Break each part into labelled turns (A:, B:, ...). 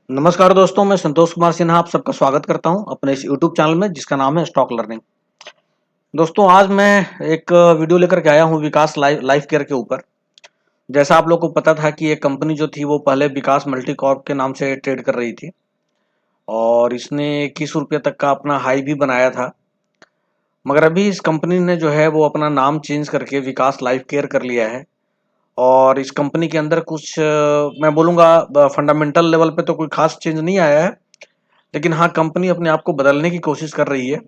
A: नमस्कार दोस्तों, मैं संतोष कुमार सिन्हा आप सबका स्वागत करता हूं अपने इस यूट्यूब चैनल में जिसका नाम है स्टॉक लर्निंग। दोस्तों, आज मैं एक वीडियो लेकर के आया हूं विकास लाइफ केयर के ऊपर। जैसा आप लोग को पता था कि ये कंपनी जो थी वो पहले विकास मल्टी कॉर्प के नाम से ट्रेड कर रही थी और इसने 21 रुपये तक का अपना हाई भी बनाया था। मगर अभी इस कंपनी ने जो है वो अपना नाम चेंज करके विकास लाइफ केयर कर लिया है। और इस कंपनी के अंदर कुछ मैं बोलूँगा फंडामेंटल लेवल पे तो कोई खास चेंज नहीं आया है, लेकिन हाँ, कंपनी अपने आप को बदलने की कोशिश कर रही है।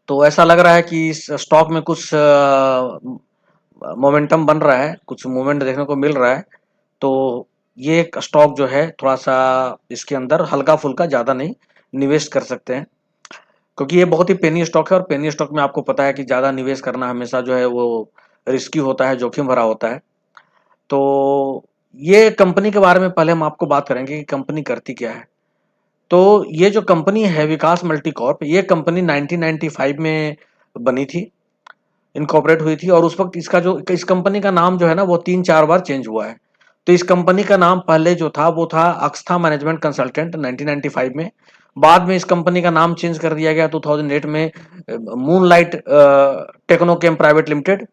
A: तो ऐसा लग रहा है कि इस स्टॉक में कुछ मोमेंटम बन रहा है, कुछ मूवमेंट देखने को मिल रहा है। तो ये एक स्टॉक जो है थोड़ा सा इसके अंदर हल्का फुल्का ज़्यादा नहीं निवेश कर सकते हैं, क्योंकि ये बहुत ही पेनी स्टॉक है और पेनी स्टॉक में आपको पता है कि ज़्यादा निवेश करना हमेशा जो है वो रिस्की होता है, जोखिम भरा होता है। तो ये कंपनी के बारे में पहले हम आपको बात करेंगे कि कंपनी करती क्या है। तो ये जो कंपनी है विकास मल्टी कॉर्प, ये कंपनी 1995 में बनी थी, इनकॉर्पोरेट हुई थी। और उस वक्त इसका जो इस कंपनी का नाम जो है ना वो 3-4 बार चेंज हुआ है। तो इस कंपनी का नाम पहले जो था वो था अक्स्था मैनेजमेंट कंसल्टेंट 1995 में। बाद में इस कंपनी का नाम चेंज कर दिया गया 2008 में मूनलाइट टेक्नोकेम प्राइवेट लिमिटेड।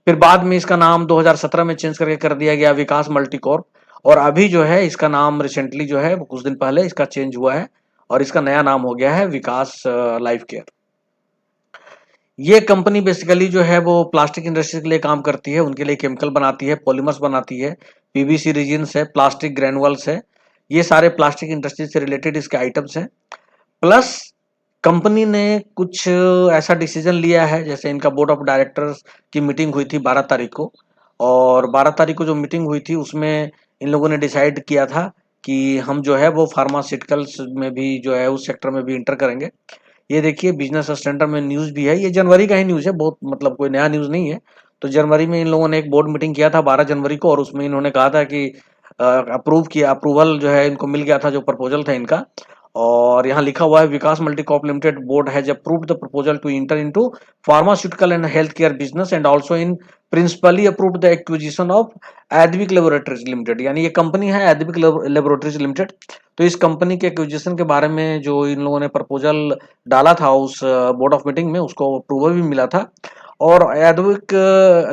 A: फिर बाद में इसका नाम 2017 में चेंज करके कर दिया गया विकास मल्टी कॉर्प। और अभी जो है इसका नाम रिसेंटली जो है वो कुछ दिन पहले इसका चेंज हुआ है और इसका नया नाम हो गया है विकास लाइफ केयर। ये कंपनी बेसिकली जो है वो प्लास्टिक इंडस्ट्री के लिए काम करती है, उनके लिए केमिकल बनाती है, पॉलीमर्स बनाती है, पीवीसी रेजिन्स है, प्लास्टिक ग्रैनुअल्स है। ये सारे प्लास्टिक इंडस्ट्री से रिलेटेड इसके आइटम्स हैं। प्लस कंपनी ने कुछ ऐसा डिसीजन लिया है, जैसे इनका बोर्ड ऑफ डायरेक्टर्स की मीटिंग हुई थी 12 तारीख को। और 12 तारीख को जो मीटिंग हुई थी उसमें इन लोगों ने डिसाइड किया था कि हम जो है वो फार्मास्यूटिकल्स में भी जो है उस सेक्टर में भी इंटर करेंगे। ये देखिए बिजनेस स्टैंडर्ड में न्यूज़ भी है, ये जनवरी का ही न्यूज़ है, बहुत मतलब कोई नया न्यूज़ नहीं है। तो जनवरी में इन लोगों ने एक बोर्ड मीटिंग किया था 12 जनवरी को, और उसमें इन्होंने कहा था कि अप्रूवल जो है इनको मिल गया था, जो प्रपोजल था इनका। और यहाँ लिखा हुआ है Vikas multi corp limited board has approved the proposal to enter into pharmaceutical and health care business and also in principally approved the acquisition of Advik laboratories limited. यानी ये कंपनी है एडविक लेबोरेटरीज लिमिटेड। तो इस कंपनी के acquisition के बारे में जो इन लोगों ने प्रपोजल डाला था उस बोर्ड ऑफ मीटिंग में, उसको अप्रूवल भी मिला था। और एडविक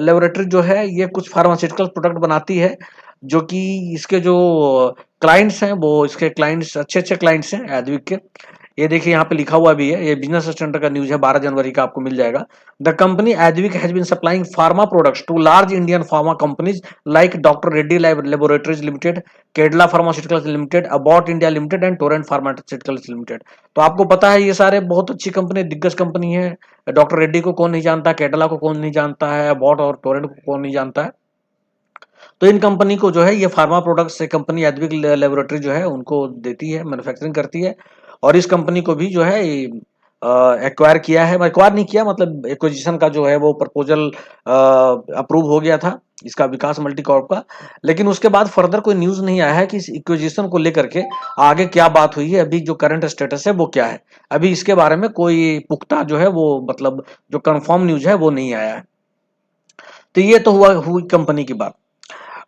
A: लेबोरेटरी जो है ये कुछ फार्मास्यूटिकल प्रोडक्ट बनाती है, जो कि इसके जो क्लाइंट्स हैं वो इसके क्लाइंट्स अच्छे क्लाइंट्स हैं एडविक के। ये देखिए यहाँ पे लिखा हुआ भी है, ये बिजनेस स्टैंडर्ड का न्यूज़ है, 12 जनवरी का आपको मिल जाएगा। The company Advik has been supplying pharma products to large Indian pharma companies like doctor Reddy laboratories limited, Cadila pharmaceuticals limited, Abbott India limited and Torrent pharmaceuticals limited. तो आपको पता है ये सारे बहुत अच्छी कंपनी, दिग्गज कंपनी है। डॉक्टर रेड्डी को कौन नहीं जानता, केडला को कौन नहीं जानता है, अबॉट और टोरेंट को कौन नहीं जानता है। तो इन कंपनी को जो है ये फार्मा प्रोडक्ट्स से कंपनी एडविक लेबोरेटरी जो है उनको देती है, मैन्युफैक्चरिंग करती है। और इस कंपनी को भी जो है एक्वायर किया है, एक्वायर नहीं किया मतलब एक्विजिशन का जो है वो प्रपोजल अप्रूव हो गया था इसका विकास मल्टी कॉर्प का। लेकिन उसके बाद फर्दर कोई न्यूज नहीं आया है कि इस इक्विजिशन को लेकर के आगे क्या बात हुई है, अभी जो करंट स्टेटस है वो क्या है। अभी इसके बारे में कोई पुख्ता जो है वो मतलब जो कंफर्म न्यूज है वो नहीं आया है। तो ये तो हुई कंपनी की बात।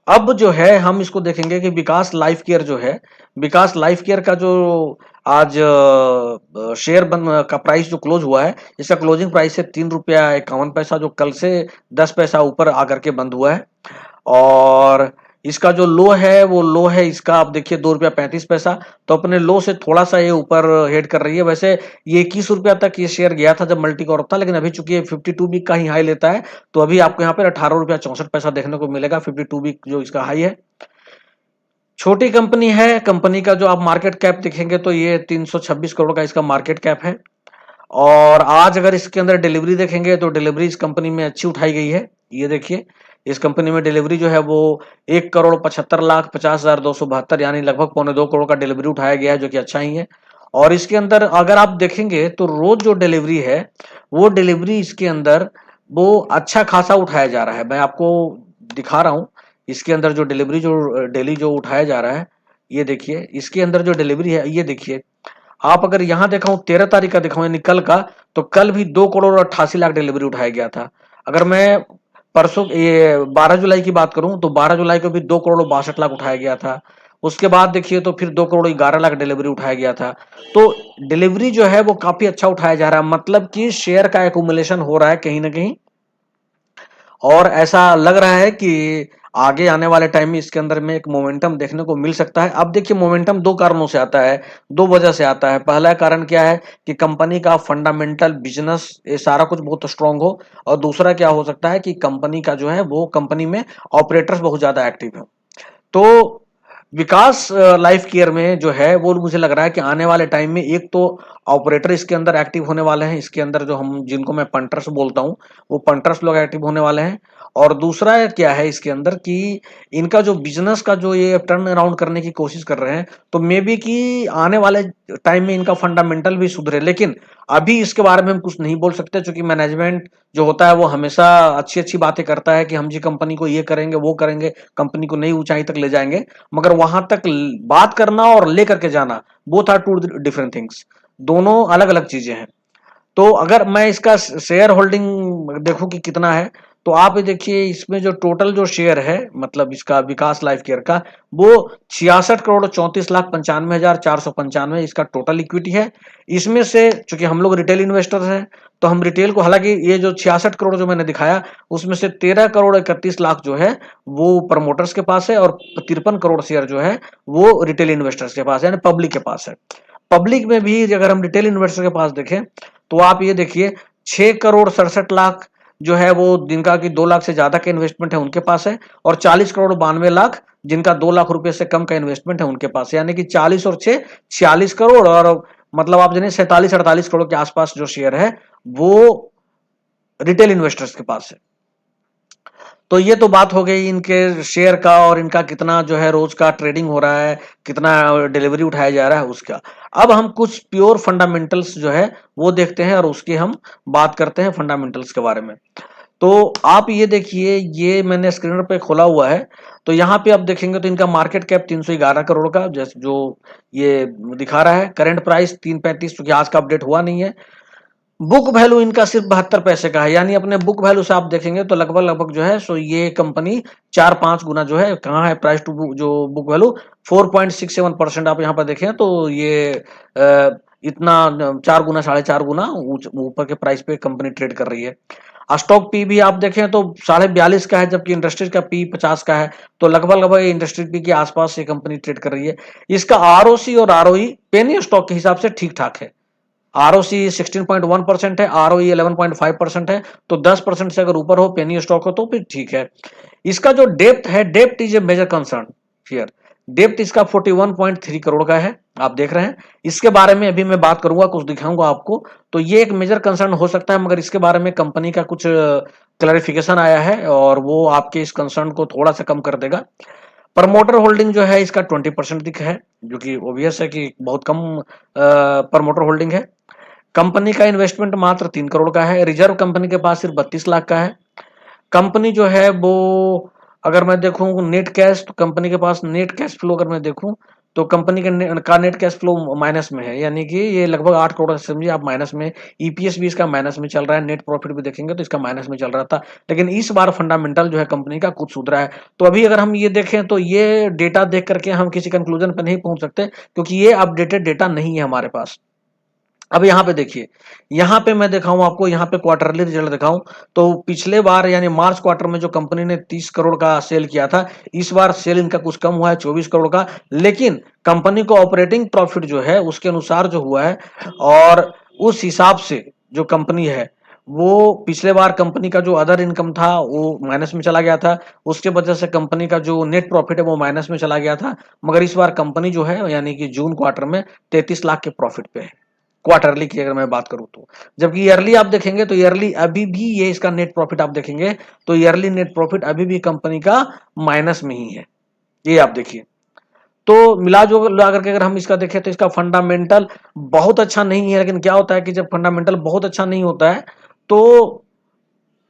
A: अब जो है हम इसको देखेंगे कि विकास लाइफ केयर जो है, विकास लाइफ केयर का जो आज शेयर का प्राइस जो क्लोज हुआ है, इसका क्लोजिंग प्राइस है 3 रुपया 51 पैसा, जो कल से 10 पैसा ऊपर आकर के बंद हुआ है। और इसका जो लो है वो लो है इसका, आप देखिए 2 रुपया 35 पैसा। तो अपने लो से थोड़ा सा ये ऊपर हेड कर रही है। वैसे ये 21 रुपया तक ये शेयर गया था जब मल्टी कॉर्प था, लेकिन अभी चूंकि ये 52 वीक का ही हाई लेता है, तो अभी आपको यहाँ पर 18 रुपया 64 पैसा देखने को मिलेगा, 52 वीक जो इसका हाई है। छोटी कंपनी है, कंपनी का जो आप मार्केट कैप देखेंगे तो ये 326 करोड़ का इसका मार्केट कैप है। और आज अगर इसके अंदर डिलीवरी देखेंगे तो डिलीवरी इस कंपनी में अच्छी उठाई गई है। ये देखिए इस कंपनी में डिलीवरी जो है वो 1,75,50,272 यानी लगभग 1.25 करोड़ का डिलीवरी उठाया गया है, जो कि अच्छा ही है। और इसके अंदर अगर आप देखेंगे तो रोज जो डिलीवरी है वो डिलीवरी इसके अंदर वो अच्छा खासा उठाया जा रहा है। मैं आपको दिखा रहा हूँ इसके अंदर जो डिलीवरी जो डेली जो उठाया जा रहा है। ये देखिए इसके अंदर जो डिलीवरी है, ये देखिए आप अगर यहाँ दिखाऊं 13 तारीख का दिखाऊं यानी कल का, तो कल भी 2,88,00,000 डिलीवरी उठाया गया था। अगर मैं परसों ये 12 जुलाई की बात करूं तो 12 जुलाई को भी 2,62,00,000 उठाया गया था। उसके बाद देखिए तो फिर 2,11,00,000 डिलीवरी उठाया गया था। तो डिलीवरी जो है वो काफी अच्छा उठाया जा रहा है, मतलब कि शेयर का एक्यूमुलेशन हो रहा है कहीं ना कहीं, और ऐसा लग रहा है कि आगे आने वाले टाइम में इसके अंदर में एक मोमेंटम देखने को मिल सकता है। अब देखिए मोमेंटम दो कारणों से आता है, दो वजह से आता है। पहला कारण क्या है कि कंपनी का फंडामेंटल बिजनेस ये सारा कुछ बहुत स्ट्रांग हो, और दूसरा क्या हो सकता है कि कंपनी का जो है वो कंपनी में ऑपरेटर्स बहुत ज्यादा एक्टिव है। तो विकास लाइफ केयर में जो है वो मुझे लग रहा है कि आने वाले टाइम में एक तो ऑपरेटर इसके अंदर एक्टिव होने वाले हैं, इसके अंदर जो हम जिनको मैं पंटर्स बोलता हूँ वो पंटर्स लोग एक्टिव होने वाले हैं। और दूसरा क्या है इसके अंदर कि इनका जो बिजनेस का जो ये टर्न अराउंड करने की कोशिश कर रहे हैं, तो मे बी कि आने वाले टाइम में इनका फंडामेंटल भी सुधरे। लेकिन अभी इसके बारे में हम कुछ नहीं बोल सकते, क्योंकि मैनेजमेंट जो होता है वो हमेशा अच्छी अच्छी बातें करता है कि हम जी कंपनी को ये करेंगे वो करेंगे, कंपनी को नई ऊंचाई तक ले जाएंगे, मगर वहां तक बात करना और लेकर के जाना both are two different things, दोनों अलग अलग चीजें हैं। तो अगर मैं इसका शेयर होल्डिंग देखूं कि कितना है, तो आप ये देखिए इसमें जो टोटल जो शेयर है मतलब इसका विकास लाइफ केयर का, वो 66,34,95,495 इसका टोटल इक्विटी है। इसमें से चूंकि हम लोग रिटेल इन्वेस्टर्स हैं, तो हम रिटेल को, हालांकि ये जो 66 करोड़ जो मैंने दिखाया उसमें से 13,31,00,000 जो है वो प्रमोटर्स के पास है, और 53 करोड़ शेयर जो है वो रिटेल इन्वेस्टर्स के पास है, यानी पब्लिक के पास है। पब्लिक में भी अगर हम रिटेल इन्वेस्टर के पास देखें, तो आप ये देखिए 6,67,00,000 जो है वो जिनका कि 2 लाख से ज्यादा का इन्वेस्टमेंट है उनके पास है, और 40,92,00,000 जिनका 2 लाख रुपए से कम का इन्वेस्टमेंट है उनके पास है। यानी कि 40 और 6 46 करोड़, और मतलब आप जानिए 47-48 करोड़ के आसपास जो शेयर है वो रिटेल इन्वेस्टर्स के पास है। तो ये तो बात हो गई इनके शेयर का, और इनका कितना जो है रोज का ट्रेडिंग हो रहा है, कितना डिलीवरी उठाया जा रहा है उसका। अब हम कुछ प्योर फंडामेंटल्स जो है वो देखते हैं, और उसकी हम बात करते हैं फंडामेंटल्स के बारे में। तो आप ये देखिए, ये मैंने स्क्रीन पे खोला हुआ है, तो यहाँ पे आप देखेंगे तो इनका मार्केट कैप 311 करोड़ का जैसे जो ये दिखा रहा है, करंट प्राइस 335, क्योंकि आज का अपडेट हुआ नहीं है। बुक वैल्यू इनका सिर्फ 72 पैसे का है, यानी अपने बुक वैल्यू से आप देखेंगे तो लगभग लगभग जो है सो ये कंपनी 4-5 गुना जो है, कहाँ है प्राइस टू बुक जो बुक वैल्यू 4.67%। आप यहाँ पर देखें तो ये इतना 4 गुना 4.5 गुना ऊपर के प्राइस पे कंपनी ट्रेड कर रही है। स्टॉक पी भी आप देखें तो 42.5 का है, जबकि इंडस्ट्री का पी 50 का है। तो लगभग लगभग इंडस्ट्री पी के आसपास ये कंपनी ट्रेड कर रही है। इसका आरओसी और आरओई पेनी स्टॉक के हिसाब से ठीक ठाक है। आरओसी 16.1% है, आरओई 11.5% है। तो 10% से अगर ऊपर हो पेनी स्टॉक हो तो फिर ठीक है। इसका जो डेप्थ है, depth is a major concern here. Depth इसका 41.3 करोड़ का है, आप देख रहे हैं। इसके बारे में अभी मैं बात करूंगा, कुछ दिखाऊंगा आपको। तो ये एक मेजर कंसर्न हो सकता है, मगर इसके बारे में कंपनी का कुछ क्लैरिफिकेशन आया है, और वो आपके इस कंसर्न को थोड़ा सा कम कर देगा। प्रमोटर होल्डिंग जो है इसका 20% दिख है, जो कि ओबियस है कि बहुत कम प्रमोटर होल्डिंग है। कंपनी का इन्वेस्टमेंट मात्र 3 करोड़ का है। रिजर्व कंपनी के पास सिर्फ 32 लाख का है। कंपनी जो है वो, अगर मैं देखूं नेट कैश, तो कंपनी के पास नेट कैश फ्लो अगर मैं देखूं तो कंपनी का नेट कैश फ्लो माइनस में है, यानी कि ये लगभग 8 करोड़ समझिए आप माइनस में। ईपीएस भी इसका माइनस में चल रहा है, नेट प्रॉफिट भी देखेंगे तो इसका माइनस में चल रहा था। लेकिन इस बार फंडामेंटल जो है कंपनी का कुछ सुधरा है। तो अभी अगर हम ये देखें तो ये डेटा देख करके हम किसी कंक्लूजन पर नहीं पहुंच सकते, क्योंकि ये अपडेटेड डेटा नहीं है हमारे पास। अब यहाँ पे देखिए, यहाँ पे मैं दिखाऊं आपको, यहाँ पे क्वार्टरली रिजल्ट दिखाऊं, तो पिछले बार यानी मार्च क्वार्टर में जो कंपनी ने 30 करोड़ का सेल किया था, इस बार सेल इनका कुछ कम हुआ है 24 करोड़ का। लेकिन कंपनी को ऑपरेटिंग प्रॉफिट जो है उसके अनुसार जो हुआ है, और उस हिसाब से जो कंपनी है वो पिछले बार कंपनी का जो अदर इनकम था वो माइनस में चला गया था, उसके वजह से कंपनी का जो नेट प्रॉफिट है वो माइनस में चला गया था। मगर इस बार कंपनी जो है यानी कि जून क्वार्टर में 33 लाख के प्रॉफिट पे है, क्वार्टरली की अगर मैं बात करूं तो। जबकि ईयरली आप देखेंगे तो ईयरली अभी भी ये इसका नेट प्रॉफिट आप देखेंगे तो ईयरली नेट प्रॉफिट अभी भी कंपनी का माइनस में ही है, ये आप देखिए। तो मिला जो ला करके अगर हम इसका देखें तो इसका फंडामेंटल बहुत अच्छा नहीं है। लेकिन क्या होता है कि जब फंडामेंटल बहुत अच्छा नहीं होता है तो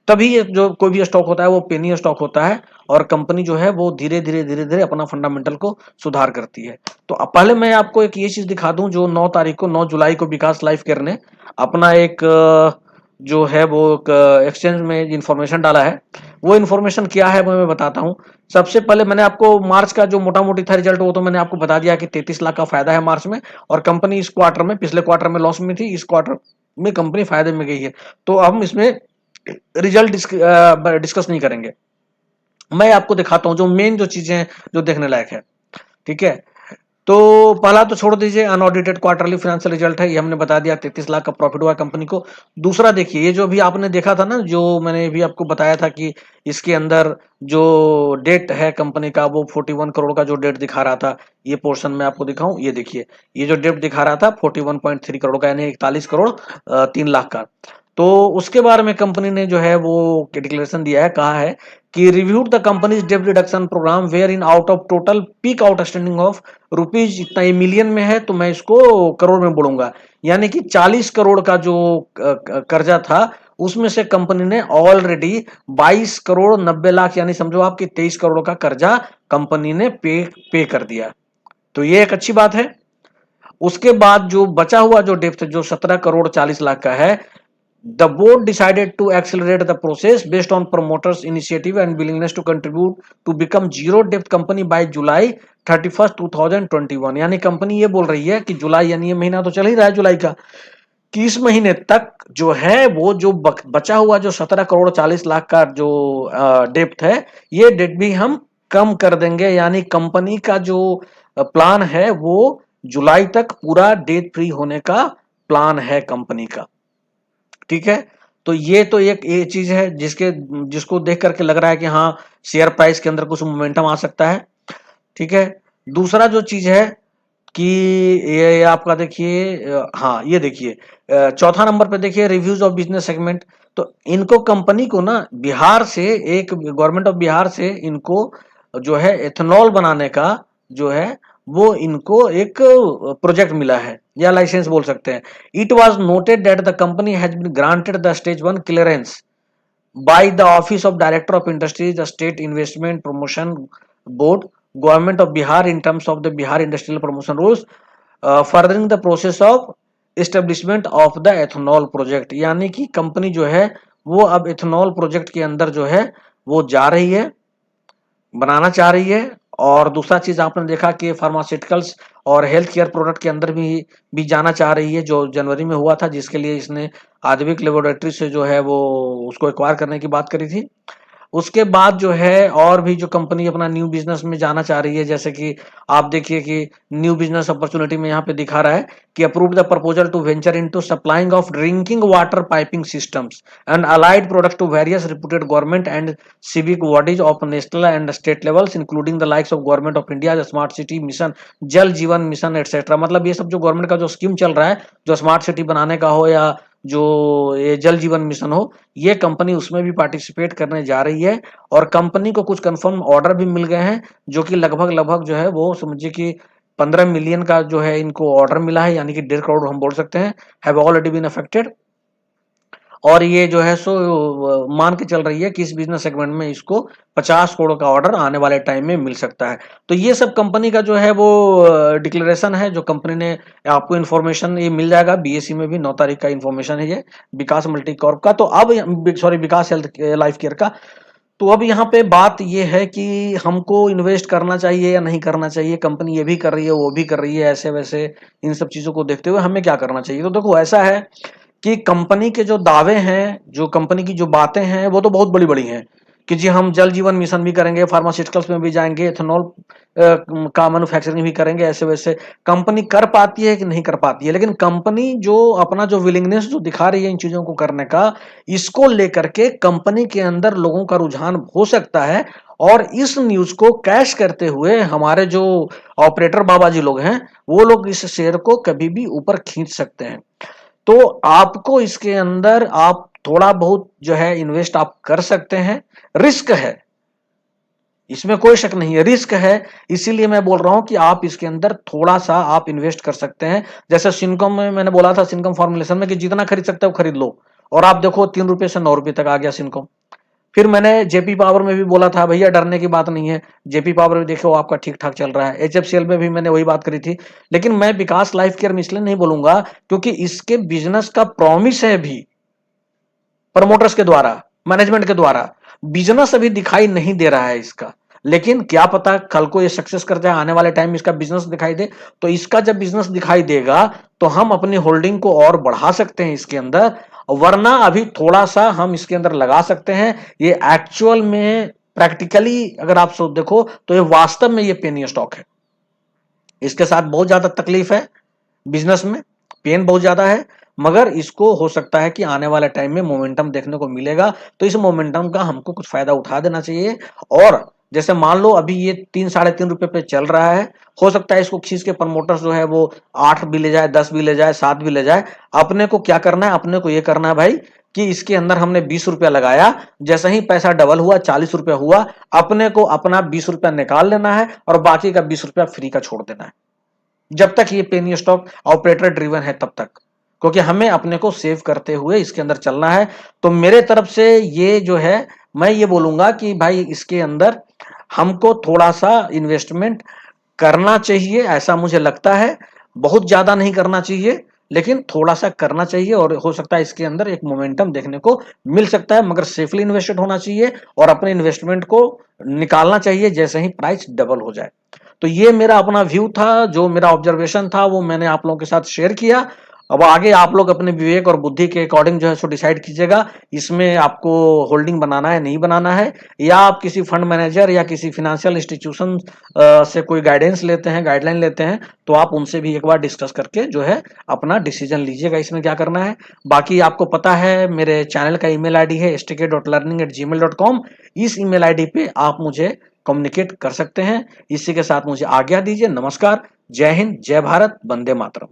A: तभी ये जो कोई भी स्टॉक होता है वो पेनी स्टॉक होता है, और कंपनी जो है वो धीरे धीरे अपना फंडामेंटल को सुधार करती है। तो अब पहले मैं आपको एक ये चीज दिखा दूं, जो 9 तारीख को 9 जुलाई को विकास लाइफ केयर ने अपना एक जो है वो एक्सचेंज में इंफॉर्मेशन डाला है। वो इन्फॉर्मेशन क्या है वो मैं बताता हूँ। सबसे पहले मैंने आपको मार्च का जो मोटा मोटी था रिजल्ट, वो तो मैंने आपको बता दिया कि 33 लाख का फायदा है मार्च में, और कंपनी इस क्वार्टर में, पिछले क्वार्टर में लॉस में थी, इस क्वार्टर में कंपनी फायदे में गई है। तो हम इसमें रिजल्ट डिस्कस नहीं करेंगे। मैं आपको दिखाता हूँ जो मेन जो चीजें हैं जो देखने लायक है। ठीक है, तो पहला तो छोड़ दीजिए, अनऑडिटेड क्वार्टरली फाइनेंशियल रिजल्ट है, ये हमने बता दिया 33 लाख का प्रॉफिट हुआ कंपनी को। दूसरा देखिए, ये जो भी आपने देखा था ना, जो मैंने भी आपको बताया था कि इसके अंदर जो डेट है कंपनी का वो 41 करोड़ का जो डेट दिखा रहा था, ये पोर्शन में आपको दिखाऊं, ये देखिए, ये जो डेट दिखा रहा था 41.3 करोड़ का, यानी 41 करोड़ 3 लाख का। तो उसके बारे में कंपनी ने जो है वो डिक्लेरेशन दिया है, कहा है कि reviewed the company's debt reduction program wherein out of total peak outstanding of rupees, इतना ये मिलियन में है तो मैं इसको करोड़ में बोलूंगा, यानी कि 40 करोड़ का जो कर्जा था, उसमें से कंपनी ने ऑलरेडी 22 करोड़ 90 लाख, यानी समझो आपकी 23 करोड़ का कर्जा कंपनी ने पे कर दिया। तो ये एक अच्छी बात है। उसके बाद जो बचा हुआ जो डेप्थ जो 17 करोड़ 40 लाख का है, the board decided to accelerate the process based on promoters initiative and willingness to contribute to become zero debt company by July 31st 2021। यानी कंपनी ये बोल रही है कि जुलाई, यानी ये महीना तो चल ही रहा है जुलाई का, कि इस महीने तक जो है वो जो बचा हुआ जो 17 करोड़ 40 लाख का जो डेप्थ है, ये डेट भी हम कम कर देंगे। यानी कंपनी का जो प्लान है वो जुलाई तक पूरा डेट फ्री होने का प्लान है कंपनी का। ठीक है, तो ये तो एक ये चीज है जिसको देख करके लग रहा है कि हाँ, शेयर प्राइस के अंदर कुछ मोमेंटम आ सकता है। ठीक है, दूसरा जो चीज है कि ये आपका देखिए, हाँ ये देखिए, चौथा नंबर पे देखिए रिव्यूज ऑफ बिजनेस सेगमेंट। तो इनको कंपनी को ना बिहार से, एक गवर्नमेंट ऑफ बिहार से इनको जो है एथेनॉल बनाने का जो है वो इनको एक प्रोजेक्ट मिला है, या लाइसेंस बोल सकते हैं। It was noted that the company has been granted the stage 1 clearance by the Office of Director of Industries, the State Investment Promotion Board, Government of Bihar in terms of the Bihar Industrial Promotion Rules, furthering the process of establishment of the ethanol project। यानी कि company जो है वो अब ethanol project के अंदर जो है वो जा रही है, बनाना चाह रही है। और दूसरा चीज आपने देखा कि फार्मास्यूटिकल्स और हेल्थ केयर प्रोडक्ट के अंदर भी जाना चाह रही है, जो जनवरी में हुआ था, जिसके लिए इसने आधुनिक लेबोरेटरी से जो है वो उसको एक्वायर करने की बात करी थी। उसके बाद जो है और भी जो कंपनी अपना न्यू बिजनेस में जाना चाह रही है, जैसे कि आप देखिए कि न्यू बिजनेस अपॉर्चुनिटी में यहाँ पे दिखा रहा है कि approve the proposal to venture into supplying of drinking water piping systems and allied product to various reputed government and civic bodies of national and state levels including the likes of government of India, smart city mission, Jal Jeevan mission etcetera. मतलब ये सब जो government का जो scheme चल रहा है, जो स्मार्ट सिटी बनाने का हो या जो ये जल जीवन मिशन हो, ये कंपनी उसमें भी पार्टिसिपेट करने जा रही है। और कंपनी को कुछ कंफर्म ऑर्डर भी मिल गए हैं, जो कि लगभग जो है वो समझिए कि 15 मिलियन का जो है इनको ऑर्डर मिला है, यानी कि 1.5 करोड़ हम बोल सकते हैं, हैव ऑलरेडी बीन अफेक्टेड। और ये जो है सो मान के चल रही है कि इस बिजनेस सेगमेंट में इसको 50 करोड़ का ऑर्डर आने वाले टाइम में मिल सकता है। तो ये सब कंपनी का जो है वो डिक्लेरेशन है, जो कंपनी ने आपको इन्फॉर्मेशन ये मिल जाएगा। बीएसई में भी 9 तारीख का इन्फॉर्मेशन है ये, विकास मल्टी कॉर्प का। तो अब सॉरी, विकास हेल्थ लाइफ केयर का। तो अब यहाँ पे बात ये है कि हमको इन्वेस्ट करना चाहिए या नहीं करना चाहिए। कंपनी ये भी कर रही है, वो भी कर रही है, ऐसे वैसे इन सब चीजों को देखते हुए हमें क्या करना चाहिए। तो देखो, ऐसा है कि कंपनी के जो दावे हैं, जो कंपनी की जो बातें हैं, वो तो बहुत बड़ी बड़ी हैं कि जी हम जल जीवन मिशन भी करेंगे, फार्मास्यूटिकल्स में भी जाएंगे, एथेनॉल का मैन्युफैक्चरिंग भी करेंगे, ऐसे वैसे कंपनी कर पाती है कि नहीं कर पाती है। लेकिन कंपनी जो अपना जो विलिंगनेस जो दिखा रही है इन चीजों को करने का, इसको लेकर के कंपनी के अंदर लोगों का रुझान हो सकता है। और इस न्यूज को कैश करते हुए हमारे जो ऑपरेटर बाबा जी लोग हैं, वो लोग इस शेयर को कभी भी ऊपर खींच सकते हैं। तो आपको इसके अंदर आप थोड़ा बहुत जो है इन्वेस्ट आप कर सकते हैं। रिस्क है, इसमें कोई शक नहीं है, रिस्क है। इसीलिए मैं बोल रहा हूं कि आप इसके अंदर थोड़ा सा आप इन्वेस्ट कर सकते हैं। जैसे सिनकॉम में मैंने बोला था, सिनकॉम फॉर्मुलेशन में, कि जितना खरीद सकते हो खरीद लो। और आप देखो 3 रुपए से 9 रुपए तक आ गया सिनकॉम। फिर मैंने जेपी पावर में भी बोला था, भैया डरने की बात नहीं है, जेपी पावर में देखो आपका ठीक ठाक चल रहा है। एचएफसीएल में भी मैंने वही बात करी थी। लेकिन मैं विकास लाइफ केयर में इसलिए नहीं बोलूंगा क्योंकि इसके बिजनेस का प्रॉमिस है भी, प्रमोटर्स के द्वारा, मैनेजमेंट के द्वारा। बिजनेस अभी दिखाई नहीं दे रहा है इसका, लेकिन क्या पता कल को ये सक्सेस कर जाए, आने वाले टाइम में इसका बिजनेस दिखाई दे। तो इसका जब बिजनेस दिखाई देगा तो हम अपनी होल्डिंग को और बढ़ा सकते हैं इसके अंदर, वरना अभी थोड़ा सा हम इसके अंदर लगा सकते हैं। ये एक्चुअल में प्रैक्टिकली अगर आप सोच देखो तो ये वास्तव में ये पेनी स्टॉक है। इसके साथ बहुत ज्यादा तकलीफ है, बिजनेस में पेन बहुत ज्यादा है, मगर इसको हो सकता है कि आने वाले टाइम में मोमेंटम देखने को मिलेगा। तो इस मोमेंटम का हमको कुछ फायदा उठा देना चाहिए। और जैसे मान लो अभी ये 3-3.5 रुपए पे चल रहा है, हो सकता है इसको खींच के प्रमोटर्स जो है वो 8 भी ले जाए, 10 भी ले जाए, 7 भी ले जाए। अपने को क्या करना है, अपने को ये करना है भाई कि इसके अंदर हमने 20 रुपया लगाया, जैसे ही पैसा डबल हुआ 40 रुपया हुआ, अपने को अपना 20 रुपया निकाल लेना है और बाकी का 20 रुपया फ्री का छोड़ देना है, जब तक ये पेनी स्टॉक ऑपरेटर ड्रिवन है तब तक, क्योंकि हमें अपने को सेव करते हुए इसके अंदर चलना है। तो मेरे तरफ से ये जो है मैं ये बोलूंगा कि भाई इसके अंदर हमको थोड़ा सा इन्वेस्टमेंट करना चाहिए, ऐसा मुझे लगता है। बहुत ज्यादा नहीं करना चाहिए, लेकिन थोड़ा सा करना चाहिए, और हो सकता है इसके अंदर एक मोमेंटम देखने को मिल सकता है, मगर सेफली इन्वेस्टेड होना चाहिए और अपने इन्वेस्टमेंट को निकालना चाहिए जैसे ही प्राइस डबल हो जाए। तो ये मेरा अपना व्यू था, जो मेरा ऑब्जर्वेशन था वो मैंने आप लोगों के साथ शेयर किया। अब आगे आप लोग अपने विवेक और बुद्धि के अकॉर्डिंग जो है सो डिसाइड कीजिएगा, इसमें आपको होल्डिंग बनाना है नहीं बनाना है, या आप किसी फंड मैनेजर या किसी फिनेंशियल इंस्टीट्यूशन से कोई गाइडेंस लेते हैं, गाइडलाइन लेते हैं, तो आप उनसे भी एक बार डिस्कस करके जो है अपना डिसीजन लीजिएगा इसमें क्या करना है। बाकी आपको पता है मेरे चैनल का ईमेल आईडी है stk.learning@gmail.com। इस ईमेल आईडी पे आप मुझे कम्युनिकेट कर सकते हैं। इसी के साथ मुझे आज्ञा दीजिए। नमस्कार, जय हिंद, जय भारत, वंदे मातरम।